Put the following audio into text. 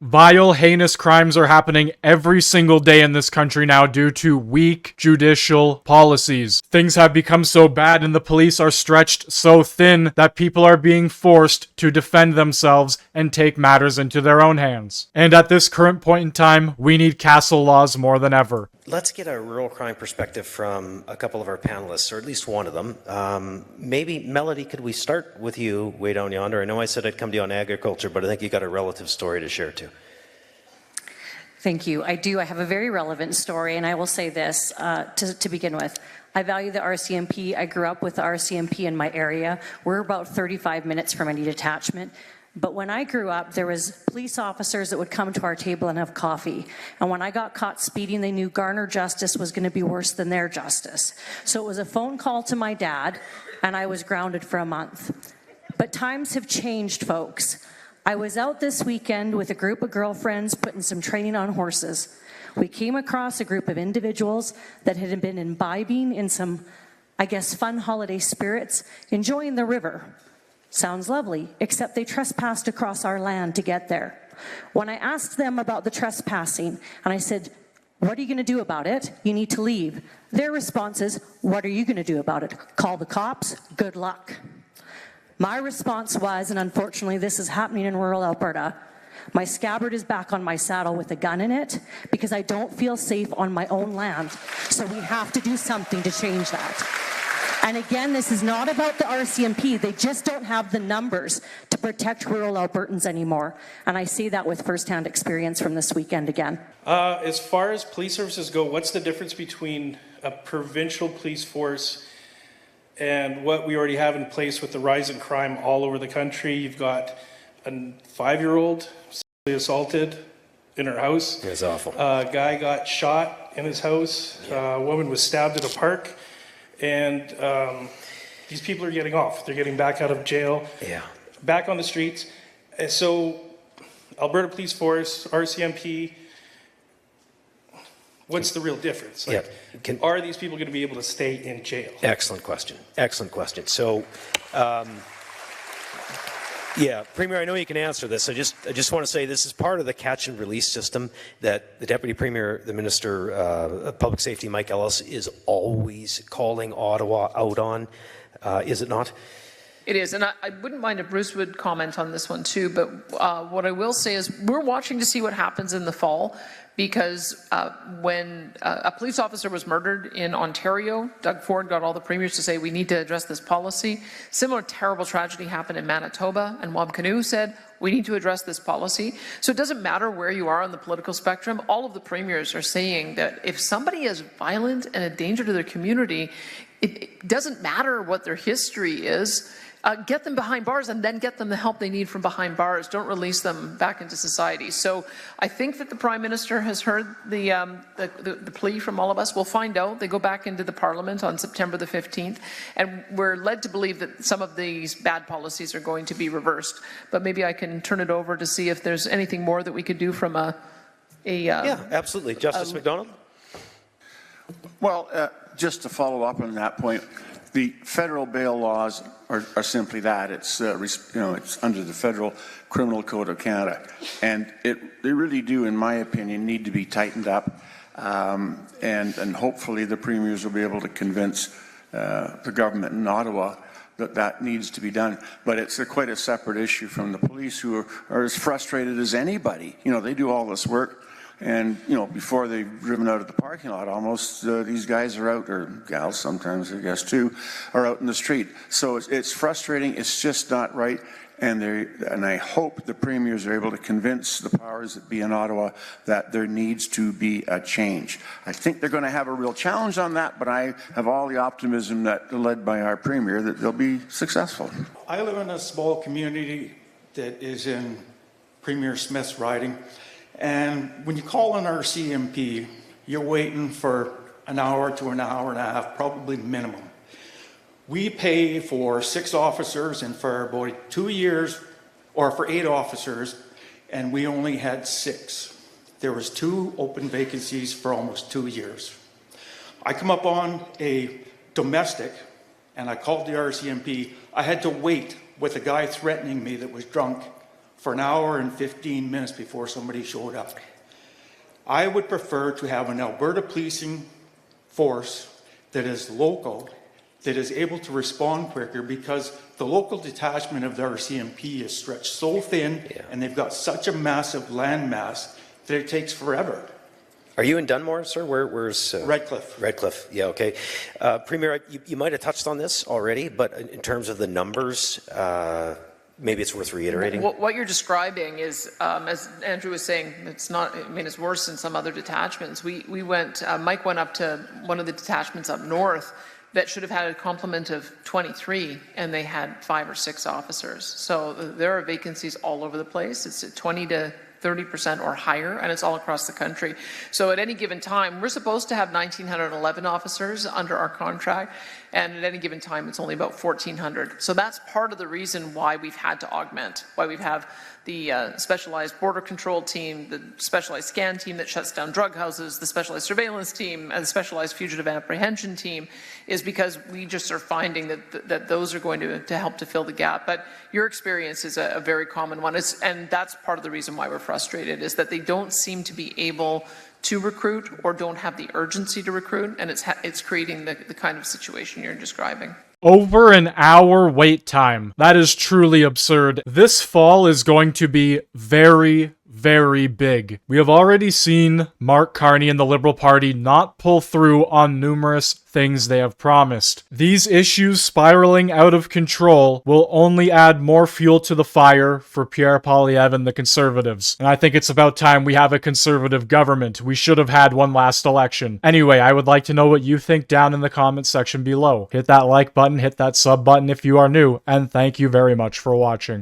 Vile, heinous crimes are happening every single day in this country now due to weak judicial policies. Things have become so bad and the police are stretched so thin that people are being forced to defend themselves and take matters into their own hands. And at this current point in time, we need castle laws more than ever. Let's get a rural crime perspective from a couple of our panelists, or at least one of them. Maybe, Melody, could we start with you way down yonder? I know I said I'd come to you on agriculture, but I think you got a relative story to share too. Thank you. I do. I have a very relevant story, and I will say this to begin with. I value the RCMP. I grew up with the RCMP in my area. We're about 35 minutes from any detachment. But when I grew up, there was police officers that would come to our table and have coffee. And when I got caught speeding, they knew Garner justice was going to be worse than their justice. So it was a phone call to my dad, and I was grounded for a month. But times have changed, folks. I was out this weekend with a group of girlfriends putting some training on horses. We came across a group of individuals that had been imbibing in some, I guess, fun holiday spirits, enjoying the river. Sounds lovely, except they trespassed across our land to get there. When I asked them about the trespassing, and I said, "What are you going to do about it? You need to leave." Their response is, "What are you going to do about it? Call the cops? Good luck." My response was, and unfortunately this is happening in rural Alberta, my scabbard is back on my saddle with a gun in it because I don't feel safe on my own land. So we have to do something to change that. And again, this is not about the RCMP. They just don't have the numbers to protect rural Albertans anymore. And I see that with firsthand experience from this weekend again. As far as police services go, what's the difference between a provincial police force and what we already have in place with the rise in crime all over the country? You've got a 5-year-old sexually assaulted in her house. It's awful. A guy got shot in his house. A woman was stabbed at a park. And these people are getting off. They're getting back out of jail, back on the streets. And so Alberta Police Force, RCMP, what's the real difference? Like, are these people going to be able to stay in jail? Excellent question. Excellent question. So, yeah, Premier, I know you can answer this. I just want to say this is part of the catch and release system that the Deputy Premier, the Minister of Public Safety, Mike Ellis, is always calling Ottawa out on. Is it not? It is, and I wouldn't mind if Bruce would comment on this one too, but what I will say is we're watching to see what happens in the fall, because when a police officer was murdered in Ontario, Doug Ford got all the premiers to say we need to address this policy. Similar terrible tragedy happened in Manitoba, and Wabkanu said we need to address this policy. So it doesn't matter where you are on the political spectrum, all of the premiers are saying that if somebody is violent and a danger to their community, it doesn't matter what their history is. Get them behind bars and then get them the help they need from behind bars. Don't release them back into society. So I think that the Prime Minister has heard the plea from all of us. We'll find out. They go back into the Parliament on September the 15th, and we're led to believe that some of these bad policies are going to be reversed. But maybe I can turn it over to see if there's anything more that we could do from yeah, absolutely. Justice McDonald? Well, just to follow up on that point, the federal bail laws are simply that. It's it's under the Federal Criminal Code of Canada, and they really do, in my opinion, need to be tightened up, and hopefully the premiers will be able to convince the government in Ottawa that needs to be done. But it's quite a separate issue from the police, who are as frustrated as anybody. You know, they do all this work. And, before they've driven out of the parking lot almost, these guys are out, or gals sometimes, I guess, too, are out in the street. So it's frustrating. It's just not right. And I hope the premiers are able to convince the powers that be in Ottawa that there needs to be a change. I think they're going to have a real challenge on that, but I have all the optimism that, led by our premier, that they'll be successful. I live in a small community that is in Premier Smith's riding. And when you call an RCMP, you're waiting for an hour to an hour and a half, probably minimum. We pay for 6 officers and for about 2 years, or for 8 officers, and we only had 6. There was 2 open vacancies for almost 2 years. I come up on a domestic, and I called the RCMP. I had to wait with a guy threatening me that was drunk for an hour and 15 minutes before somebody showed up. I would prefer to have an Alberta policing force that is local, that is able to respond quicker, because the local detachment of the RCMP is stretched so thin, and they've got such a massive landmass that it takes forever. Are you in Dunmore, sir? Where's Redcliffe. Redcliffe, yeah, okay. Premier, you might have touched on this already, but in terms of the numbers, maybe it's worth reiterating. What you're describing is, as Andrew was saying, it's not, I mean, it's worse than some other detachments. Mike went up to one of the detachments up north that should have had a complement of 23, and they had 5 or 6 officers. So there are vacancies all over the place. It's at 20 to 30% or higher, and it's all across the country. So at any given time, we're supposed to have 1,911 officers under our contract, and at any given time, it's only about 1,400. So that's part of the reason why we've had to augment, why we have the specialized border control team, the specialized scan team that shuts down drug houses, the specialized surveillance team, and the specialized fugitive apprehension team, is because we just are finding that those are going to help to fill the gap. But your experience is a very common one, and that's part of the reason why we're frustrated, is that they don't seem to be able to recruit or don't have the urgency to recruit, and it's creating the kind of situation you're describing. Over an hour wait time. That is truly absurd. This fall is going to be very, very big. We have already seen Mark Carney and the Liberal Party not pull through on numerous things they have promised. These issues spiraling out of control will only add more fuel to the fire for Pierre Poilievre and the Conservatives. And I think it's about time we have a Conservative government. We should have had one last election. Anyway, I would like to know what you think down in the comments section below. Hit that like button, hit that sub button if you are new, and thank you very much for watching.